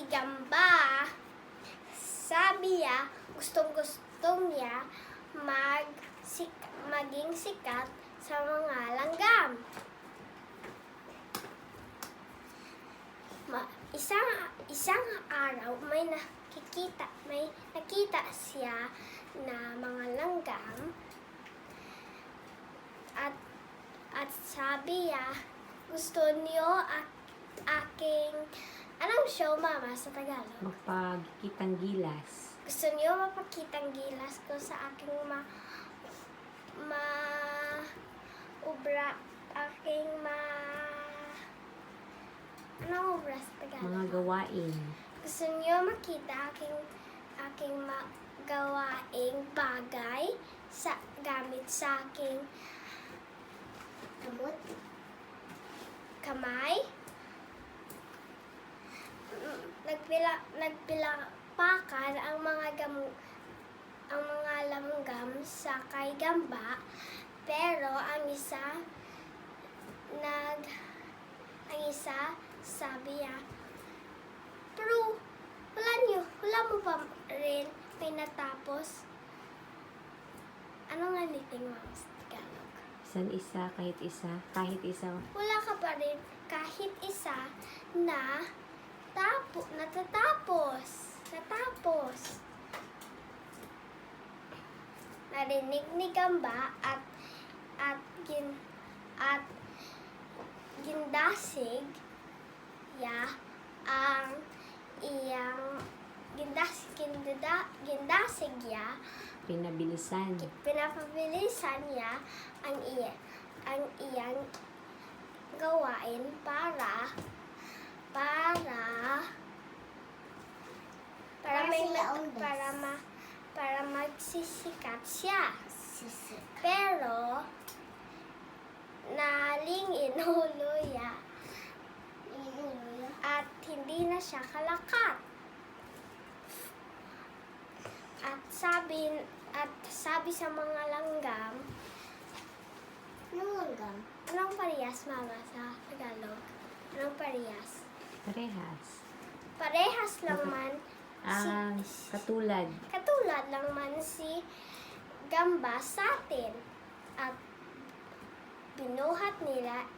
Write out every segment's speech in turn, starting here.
Gamba, sabi niya, gustong-gusto niya maging sikat sa mga langgam. Isang araw may nakita siya na mga langgam at sabi niya, gusto niyo aking anong show, Mama, sa Tagalog? Magpagkitang gilas. Gusto niyo mapakitang gilas ko sa aking anong obra sa Tagalog? Mga gawain. Gusto niyo makita aking gawaing bagay gamit sa aking kamay? Nagpilapakan ang mga langgam sa kay Gamba, pero ang isa sabi niya, pero wala mo pa rin may natapos. Ano nga niting, Mama, sa Tagalog? San isa, kahit isa. Kahit isa. Wala ka pa rin kahit isa na natatapos. Narinig ni Gamba at gindasig ya ang iyang gindasig ya Pinabilisan. pinapabilisan niya ang iyang gawain para magsisikat siya. Pero nalingin ulo niya at hindi na siya kalakat. At sabi sa mga langgam, anong parehas, Mama, sa Tagalog? Anong parehas? Parehas lang man Katulad. katulad lang man si Gamba sa atin. At binuhat nila,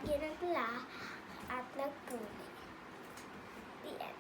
ginagla at nagpuli. The end.